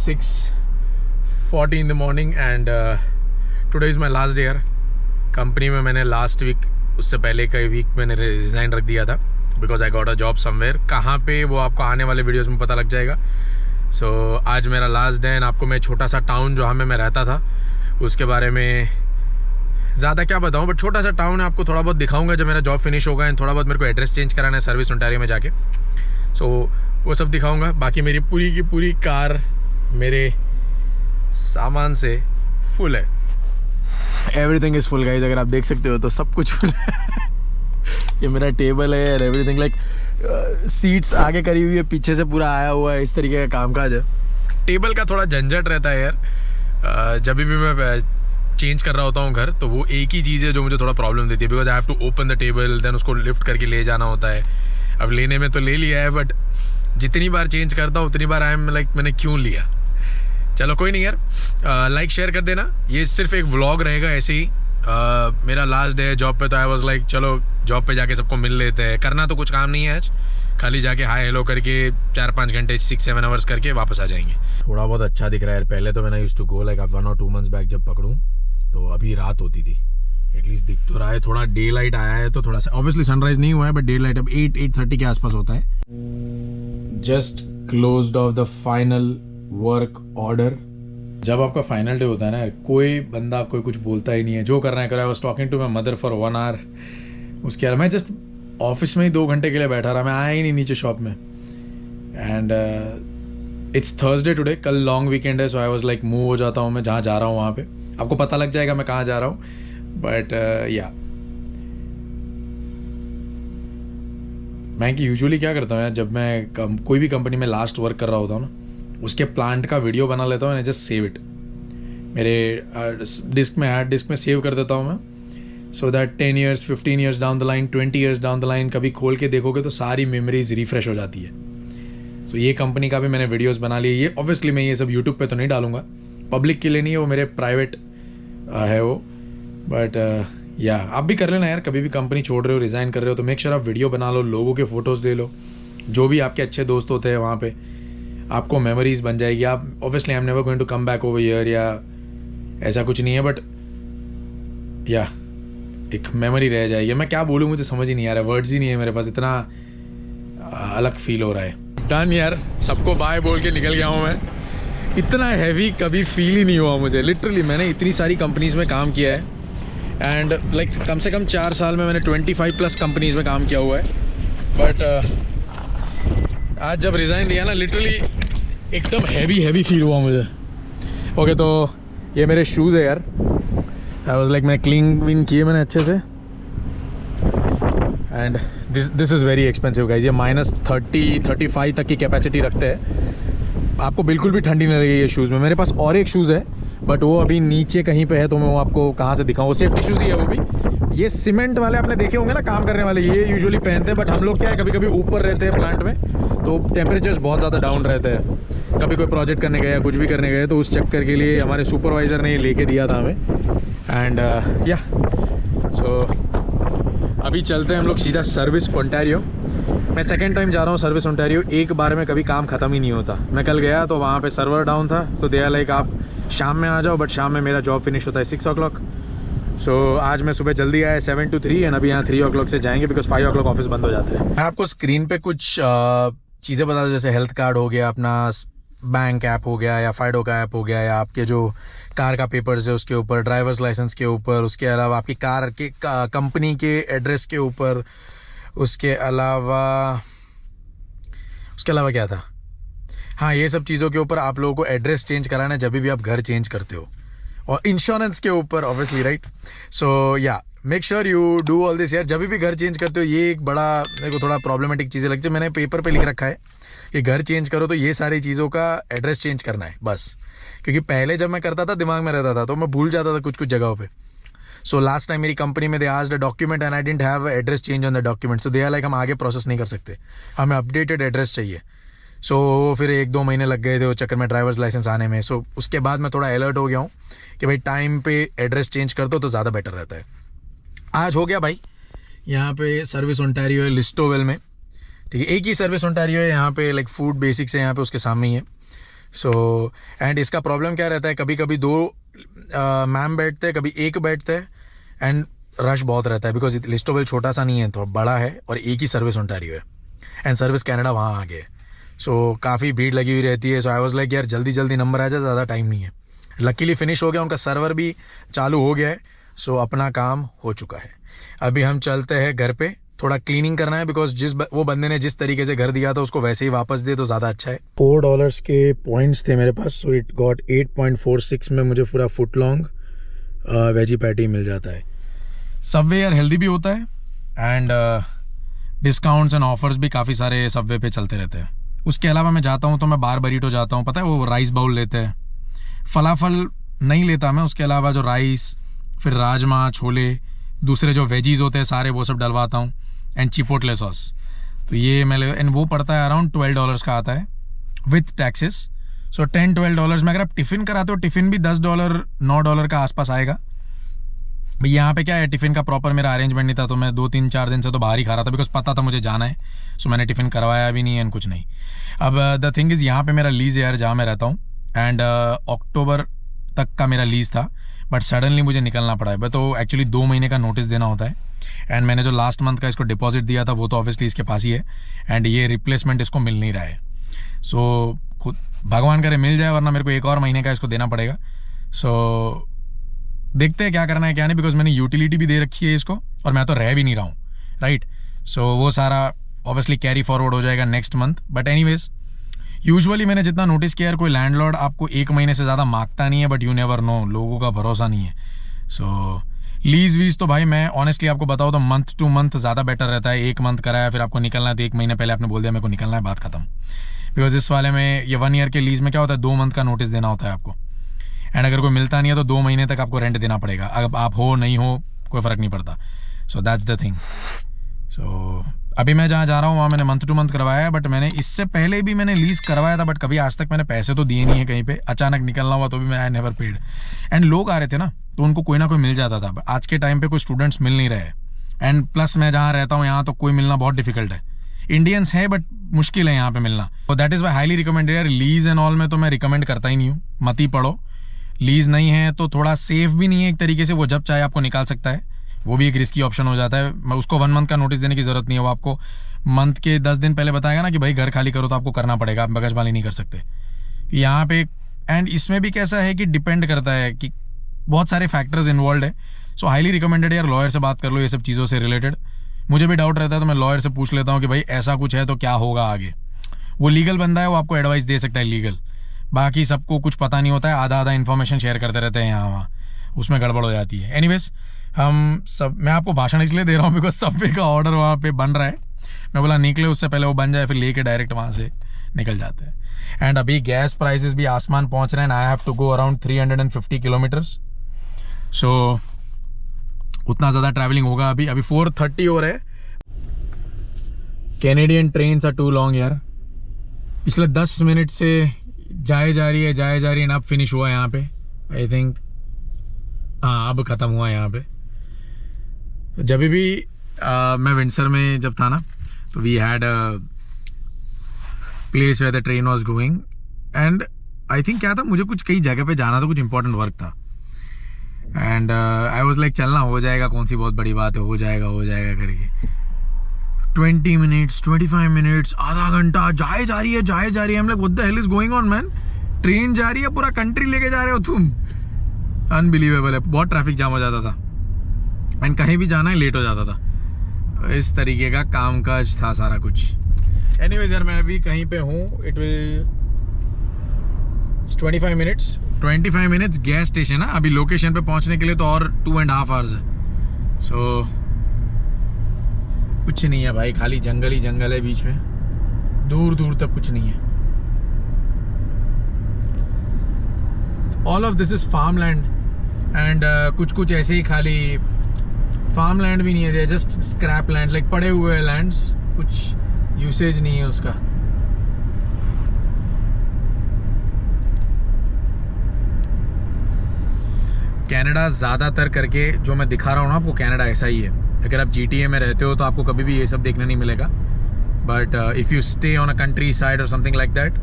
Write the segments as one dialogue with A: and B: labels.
A: 6:40 in the morning and today is my last day यार। Company में मैंने last week, उससे पहले का वीक मैंने रिज़ाइन रख दिया था because I got a job somewhere. कहाँ पे वो आपको आने वाले वीडियोस में पता लग जाएगा। सो आज मेरा लास्ट डे एंड आपको मैं छोटा सा टाउन जहाँ में मैं रहता था उसके बारे में ज़्यादा क्या बताऊँ, बट छोटा सा टाउन है, आपको थोड़ा बहुत दिखाऊंगा जब मेरा जॉब फिनिश होगा एंड थोड़ा बहुत मेरे को एड्रेस चेंज कराना है सर्विस ओंटारियो में जाके। सो वो सब दिखाऊंगा। बाकी मेरी पूरी की पूरी कार मेरे सामान से फुल है। एवरीथिंग इज़ फुल गाइस, अगर आप देख सकते हो तो सब कुछ फुल है। ये मेरा टेबल है और एवरीथिंग लाइक सीट्स आगे करी हुई है, पीछे से पूरा आया हुआ है, इस तरीके का कामकाज है। टेबल का थोड़ा झंझट रहता है यार, जब भी मैं चेंज कर रहा होता हूँ घर तो वो एक ही चीज़ है जो मुझे थोड़ा प्रॉब्लम देती है because I have to open the table, then उसको लिफ्ट करके ले जाना होता है। अब लेने में तो ले लिया है बट जितनी बार चेंज करता हूँ उतनी बार आई एम लाइक मैंने क्यों लिया। चलो कोई नहीं यार, लाइक शेयर कर देना। ये सिर्फ एक व्लॉग रहेगा ऐसे ही। मेरा लास्ट डे है जॉब पे तो आई वाज लाइक चलो जॉब पे जाके सबको मिल लेते हैं। करना तो कुछ काम नहीं है आज, खाली जाके हाय हेलो करके 4-5 घंटे 6-7 आवर्स करके वापस आ जाएंगे। थोड़ा बहुत अच्छा दिख रहा है यार। पहले तो मैंने used to go like 1 or 2 months back जब पकड़ूँ तो अभी रात होती थी। एटलीस्ट दिख तो रहा है, थोड़ा डे लाइट आया है तो थोड़ा सा, ऑब्वियसली सनराइज नहीं हुआ है बट डे लाइट अब 8-8:30 के आसपास होता है। Just closed of the final work order. जब आपका फाइनल डे होता है ना, कोई बंदा कोई कुछ बोलता ही नहीं है, जो करना है करो। I was talking to my mother for 1 hour। उसके बाद मैं जस्ट ऑफिस में ही 2 घंटे के लिए बैठा रहा, मैं आया ही नहीं नीचे शॉप में। एंड इट्स थर्सडे टुडे, कल लॉन्ग वीकेंड है, सो आई वाज लाइक मूव हो जाता हूँ मैं जहाँ जा रहा हूँ वहाँ पे। आपको पता लग जाएगा मैं कहाँ जा रहा हूँ बट या मैं यूजुअली क्या करता हूँ यार, जब मैं कोई भी कंपनी में लास्ट वर्क कर रहा होता हूँ ना, उसके प्लांट का वीडियो बना लेता हूँ एंड जस्ट सेव इट मेरे डिस्क में, हार्ड डिस्क में सेव कर देता हूँ मैं। So that 10 years 15 years down the line, 20 years down the line कभी खोल के देखोगे तो सारी मेमोरीज रिफ्रेश हो जाती है। सो ये कंपनी का भी मैंने वीडियोस बना लिए। ये ऑब्वियसली मैं ये सब यूट्यूब पे तो नहीं डालूंगा, पब्लिक के लिए नहीं है, वो मेरे प्राइवेट है वो। बट या आप भी कर लेना यार, कभी भी कंपनी छोड़ रहे हो, रिज़ाइन कर रहे हो तो मेक श्योर आप वीडियो बना लो, लोगों के फ़ोटोज़ ले लो, जो भी आपके अच्छे दोस्त होते हैं वहाँ पे, आपको मेमोरीज बन जाएगी। आप obviously I am never going to come back over here या ऐसा कुछ नहीं है बट या एक मेमोरी रह जाएगी। मैं क्या बोलूँ, मुझे समझ ही नहीं आ रहा है, वर्ड्स ही नहीं है मेरे पास, इतना अलग फील हो रहा है। डन यार, सबको बाय बोल के निकल गया हूँ मैं। इतना हैवी कभी फील ही नहीं हुआ मुझे लिटरली। मैंने इतनी सारी कंपनीज़ में काम किया है एंड लाइक कम से कम 4 साल में मैंने 25+ कंपनीज़ में काम किया हुआ है बट आज जब रिज़ाइन दिया ना, लिटरली एकदम हैवी फील हुआ मुझे। ओके तो ये मेरे शूज़ है यार। आई वाज लाइक मैंने क्लीन किए मैंने अच्छे से and this is very expensive guys. ये -30-35 तक की कैपेसिटी रखते हैं, आपको बिल्कुल भी ठंडी नहीं लगेगी ये शूज़ में। मेरे पास और एक शूज़ है बट वो अभी नीचे कहीं पे है तो मैं वो आपको कहाँ से दिखाऊँ। वो सेफ्टी शूज़ ही है वो भी। ये सीमेंट वाले आपने देखे होंगे ना काम करने वाले, ये यूजुअली पहनते हैं बट हम लोग क्या है कभी कभी ऊपर रहते हैं प्लांट में तो टेम्परेचर्स बहुत ज़्यादा डाउन रहते हैं। कभी कोई प्रोजेक्ट करने गए या कुछ भी करने गए तो उस चक्कर के लिए हमारे सुपरवाइज़र ने ये लेके दिया था हमें। एंड या सो अभी चलते हैं हम लोग सीधा सर्विस ओंटारियो। मैं सेकेंड टाइम जा रहा हूँ सर्विस ओंटारियो। एक बार में कभी काम ख़त्म ही नहीं होता। मैं कल गया तो वहाँ पे सर्वर डाउन था तो दे आर लाइक आप शाम में आ जाओ, बट शाम में मेरा जॉब फिनिश होता है 6 o'clock। सो आज मैं सुबह जल्दी आया 7 to 3 एंड अभी यहाँ 3 o'clock से जाएंगे बिकॉज 5 o'clock ऑफिस बंद हो जाता है। मैं आपको स्क्रीन पे कुछ चीज़ें बता दूँ, जैसे हेल्थ कार्ड हो गया, अपना बैंक ऐप हो गया या फाइडो का ऐप हो गया, या आपके जो कार का पेपर्स है उसके ऊपर, ड्राइवर्स लाइसेंस के ऊपर, उसके अलावा आपकी कार के कंपनी के एड्रेस के ऊपर, उसके अलावा क्या था, हाँ ये सब चीज़ों के ऊपर आप लोगों को एड्रेस चेंज कराना है जब भी आप घर चेंज करते हो, और इंश्योरेंस के ऊपर obviously right. So yeah make sure you do all this यार। जब भी घर चेंज करते हो, ये एक बड़ा मेरे को थोड़ा प्रॉब्लमेटिक चीज़ें लगती है। मैंने पेपर पे लिख रखा है कि घर चेंज करो तो ये सारी चीज़ों का एड्रेस चेंज करना है बस, क्योंकि पहले जब मैं करता था दिमाग में रहता था तो मैं भूल जाता था कुछ जगहों पे। सो लास्ट टाइम मेरी कंपनी में they asked a document and I didn't have address change on the document, so they are like हम आगे प्रोसेस नहीं कर सकते, हमें अपडेटेड एड्रेस चाहिए। सो फिर 1-2 महीने लग गए थे उस चक्कर में ड्राइवर्स लाइसेंस आने में। सो उसके बाद मैं थोड़ा अलर्ट हो गया हूँ कि भाई टाइम पे एड्रेस चेंज कर दो तो ज़्यादा बेटर रहता है। आज हो गया भाई। यहाँ पे सर्विस ओंटारियो है लिस्टोवेल में, ठीक है, एक ही सर्विस ओंटारियो है यहाँ पे, लाइक फूड बेसिक्स है यहाँ पे उसके सामने ही है। सो एंड इसका प्रॉब्लम क्या रहता है, कभी कभी 2 मैम बैठते हैं, कभी 1 बैठते हैं, एंड रश बहुत रहता है बिकॉज लिस्टोवेल छोटा सा नहीं है, थोड़ा बड़ा है और एक ही सर्विस ओंटारियो है एंड सर्विस कनाडा वहाँ आगे है। सो काफ़ी भीड़ लगी हुई रहती है। सो आई वाज लाइक यार जल्दी जल्दी नंबर आ जाए, ज़्यादा टाइम नहीं है। लकीली फिनिश हो गया, उनका सर्वर भी चालू हो गया है। सो अपना काम हो चुका है। अभी हम चलते हैं घर पे, थोड़ा क्लीनिंग करना है बिकॉज वो बंदे ने जिस तरीके से घर दिया था उसको वैसे ही वापस दे तो ज़्यादा अच्छा है। $4 के पॉइंट्स थे मेरे पास, सो इट गॉट 8.46 में मुझे पूरा फुट लॉन्ग वेजी पैटी मिल जाता है। सबवे यार हेल्दी भी होता है एंड डिस्काउंट्स एंड ऑफर्स भी काफ़ी सारे सबवे पे चलते रहते हैं। उसके अलावा मैं जाता हूँ तो मैं बार बरीटो जाता हूँ, पता है वो राइस बाउल लेते हैं, फलाफल नहीं लेता मैं। उसके अलावा जो राइस, फिर राजमा, छोले, दूसरे जो वेजीज होते हैं सारे वो सब डलवाता हूँ एंड चिपोटले सॉस। तो ये मैं एंड वो पड़ता है अराउंड $12 का आता है विथ टैक्सेस। सो $10-12 में अगर आप टिफ़िन कराते हो, टिफ़िन भी $10 $9 का आसपास आएगा। यहाँ पे क्या है, टिफ़िन का प्रॉपर मेरा अरेंजमेंट नहीं था तो मैं 2-3-4 दिन से तो बाहर ही खा रहा था बिकॉज पता था मुझे जाना है। सो मैंने टिफ़िन करवाया भी नहीं है कुछ नहीं। अब द थिंग इज़ यहाँ पे मेरा लीज़ है यार जहाँ मैं रहता हूँ एंड अक्टूबर तक का मेरा लीज़ था, बट सडनली मुझे निकलना पड़ा है। तो एक्चुअली 2 महीने का नोटिस देना होता है एंड मैंने जो लास्ट मंथ का इसको डिपॉजिट दिया था वो तो ऑब्वियसली इसके पास ही है एंड ये रिप्लेसमेंट इसको मिल नहीं रहा है। सो खुद भगवान करे मिल जाए, वरना मेरे को 1 और महीने का इसको देना पड़ेगा। सो देखते हैं क्या करना है क्या नहीं, बिकॉज मैंने यूटिलिटी भी दे रखी है इसको और मैं तो रह भी नहीं रहा हूँ, राइट। सो वो सारा ऑब्वियसली कैरी फॉरवर्ड हो जाएगा next month. But anyways usually मैंने जितना नोटिस किया है, कोई लैंडलॉर्ड आपको 1 महीने से ज़्यादा मांगता नहीं है, बट यू नेवर नो, लोगों का भरोसा नहीं है। सो लीज वीज तो भाई मैं ऑनेस्टली आपको बताऊँ तो मंथ टू मंथ ज़्यादा बेटर रहता है। 1 मंथ कराया, फिर आपको निकलना है तो 1 महीने पहले आपने बोल दिया मेरे को निकलना है, बात खत्म। बिकॉज इस वाले में ये 1 ईयर के लीज में क्या होता है, 2 मंथ का नोटिस देना होता है आपको एंड अगर कोई मिलता नहीं है तो 2 महीने तक आपको रेंट देना पड़ेगा। अगर आप हो नहीं हो कोई फ़र्क नहीं पड़ता। So that's the thing. So अभी मैं जहाँ जा रहा हूँ वहाँ मैंने मंथ टू मंथ करवाया है, बट मैंने इससे पहले भी मैंने लीज करवाया था, बट कभी आज तक मैंने पैसे तो दिए नहीं है कहीं पे। अचानक निकलना हुआ तो भी मैं आई नेवर पेड। एंड लोग आ रहे थे ना तो उनको कोई ना कोई मिल जाता था। आज के टाइम पे कोई स्टूडेंट्स मिल नहीं रहे एंड प्लस मैं जहाँ रहता हूँ यहाँ तो कोई मिलना बहुत डिफिकल्ट है। इंडियंस है बट मुश्किल है यहाँ पे मिलना। तो that is why highly recommended यार। लीज एंड ऑल में तो मैं रिकमेंड करता ही नहीं हूँ, मत ही पढ़ो। लीज नहीं है तो थोड़ा सेफ भी नहीं है एक तरीके से, वो जब चाहे आपको निकाल सकता है, वो भी एक रिस्की ऑप्शन हो जाता है। उसको 1 मंथ का नोटिस देने की जरूरत नहीं है, वो आपको मंथ के 10 दिन पहले बताएगा ना कि भाई घर खाली करो, तो आपको करना पड़ेगा, आप बगजबानी नहीं कर सकते यहाँ पे। एंड इसमें भी कैसा है कि डिपेंड करता है कि बहुत सारे फैक्टर्स इन्वॉल्व है। सो हाईली रिकमेंडेड यार लॉयर से बात कर लो ये सब चीज़ों से रिलेटेड। मुझे भी डाउट रहता है तो मैं लॉयर से पूछ लेता हूँ कि भाई ऐसा कुछ है तो क्या होगा आगे। वो लीगल बंदा है, वो आपको एडवाइस दे सकता है लीगल। बाकी सबको कुछ पता नहीं होता है, आधा आधा इन्फॉर्मेशन शेयर करते रहते हैं यहाँ वहाँ, उसमें गड़बड़ हो जाती है। एनीवेज हम सब, मैं आपको भाषण इसलिए दे रहा हूँ बिकॉज सबवे का ऑर्डर वहाँ पे बन रहा है। मैं बोला निकले उससे पहले वो बन जाए, फिर लेके डायरेक्ट वहाँ से निकल जाते हैं। एंड अभी गैस प्राइसेस भी आसमान पहुँच रहे हैं। I have to go around 350 kilometres. So उतना ज़्यादा ट्रैवलिंग होगा। अभी 4:30 हो रहा है। Canadian trains are too long यार। पिछले 10 मिनट से जाए जा रही है ना। अब फिनिश हुआ यहाँ पे आई थिंक, हाँ अब ख़त्म हुआ यहाँ पे। जब भी मैं विंडसर में जब था ना तो we had place where the train was going and I think क्या था, मुझे कुछ कई जगह पे जाना था, कुछ इंपॉर्टेंट वर्क था एंड आई वाज लाइक चलना हो जाएगा, कौन सी बहुत बड़ी बात है, हो जाएगा करके 20 मिनट्स 25 मिनट्स आधा घंटा जाए जा रही है। I'm like what the hell is going on man? Train जा रही है, पूरा कंट्री लेके जा रहे हो तुम। अनबिलीवेबल है। बहुत ट्रैफिक जाम हो जाता था एंड कहीं भी जाना है लेट हो जाता था। इस तरीके का कामकाज था सारा कुछ। एनीवेज यार मैं अभी कहीं पे हूँ। It will 25 minutes gas station है। अभी लोकेशन पे पहुंचने के लिए तो और 2.5 आवर्स है। सो कुछ नहीं है भाई, खाली जंगल ही जंगल है बीच में, दूर दूर तक कुछ नहीं है। All of this is farm land and कुछ ऐसे ही खाली फार्म लैंड भी नहीं है, जस्ट स्क्रैप लैंड, लाइक पड़े हुए लैंड्स, कुछ यूसेज नहीं है उसका। कनाडा ज़्यादातर करके जो मैं दिखा रहा हूँ ना आपको, कनाडा ऐसा ही है। अगर आप GTA में रहते हो तो आपको कभी भी ये सब देखने नहीं मिलेगा, but if you stay on a country side और समथिंग लाइक दैट,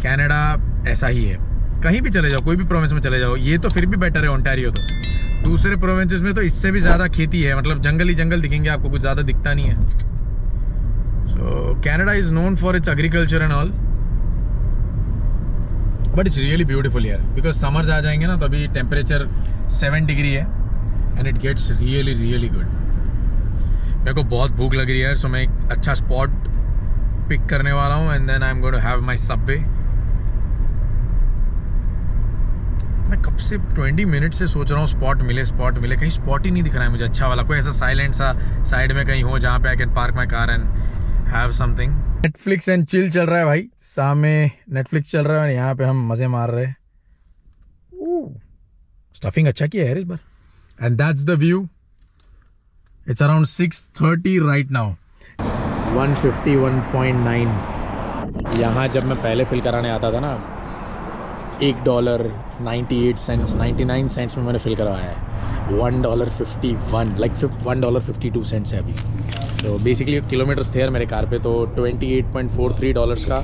A: कनाडा ऐसा ही है। कहीं भी चले जाओ, कोई भी प्रोविंस में चले जाओ, ये तो फिर भी बेटर है ओंटारियो तो। दूसरे प्रोविंसेस में तो इससे भी ज़्यादा खेती है, मतलब जंगल ही जंगल दिखेंगे आपको, कुछ ज़्यादा दिखता नहीं है। So Canada is known for its agriculture and all, but it's really beautiful यार, बिकॉज समर्स आ जाएंगे ना तो अभी टेम्परेचर 7 डिग्री है and it gets really really good. मेरे को बहुत भूख लग रही है यार, सो मैं एक अच्छा स्पॉट पिक करने वाला हूँ and then I am going to have my subway. मैं कब से 20 मिनट से सोच रहा हूँ स्पॉट मिले, कहीं स्पॉट ही नहीं दिख रहा है मुझे अच्छा वाला, कोई ऐसा साइलेंट सा साइड में कहीं हो जहाँ पे I can park my car and have something. Netflix and chill चल रहा है भाई, सामने नेटफ्लिक्स चल रहा है और यहाँ पे हम मज़े मार रहे हैं। स्टफिंग अच्छा किया है यार इस बार। And that's the view. It's around 6:30 right now. 151.9। यहाँ जब मैं पहले फिल कराने आता था ना, $1.98 99 सेंट्स में मैंने फिल करवाया है। $1.51 लाइक $1.52 है अभी। तो बेसिकली किलोमीटर्स थे यार मेरे कार पे, तो $28.43 का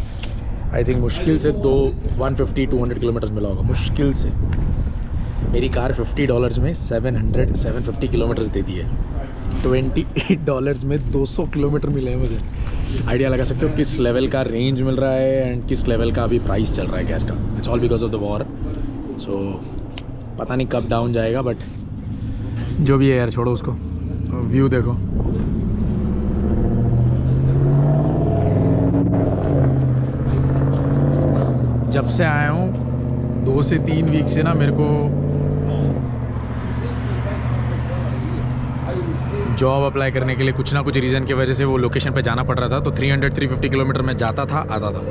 A: आई थिंक मुश्किल से 150-200 किलोमीटर्स मिला होगा मुश्किल से। मेरी कार $50 में 750 किलोमीटर्स देती है। $28 में 200 किलोमीटर मिले हैं मुझे। आइडिया लगा सकते हो किस लेवल का रेंज मिल रहा है एंड किस लेवल का अभी प्राइस चल रहा है गैस का। It's all because of the war. So पता नहीं कब डाउन जाएगा, बट जो भी है यार छोड़ो उसको। व्यू देखो, जब से आया हूँ 2 से 3 वीक से ना मेरे को जॉब अप्लाई करने के लिए कुछ ना कुछ रीज़न की वजह से वो लोकेशन पे जाना पड़ रहा था। तो 300-350 किलोमीटर में जाता था, आता था,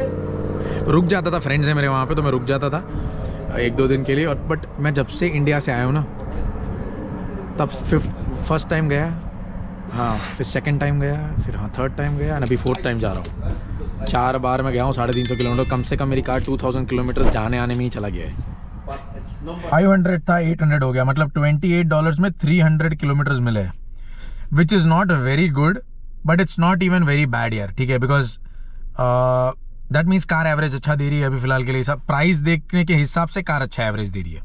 A: रुक जाता था। फ्रेंड्स हैं मेरे वहाँ पे, तो मैं रुक जाता था 1-2 दिन के लिए। और बट मैं जब से इंडिया से आया हूँ ना, तब फर्स्ट टाइम गया, हाँ, फिर सेकंड टाइम गया, फिर हाँ थर्ड टाइम गया, और अभी 4th टाइम जा रहा हूँ। 4 बार मैं गया हूँ 350 किलोमीटर। कम से कम मेरी कार 2000 किलोमीटर जाने आने में ही चला गया है। 500 था, 800 हो गया, मतलब $28 में 300 किलोमीटर्स मिले, which is not very good, but it's not even very bad यार, ठीक है। Because that means car average अच्छा दे रही है अभी फिलहाल के लिए। सब प्राइस देखने के हिसाब से कार अच्छा एवरेज दे रही है।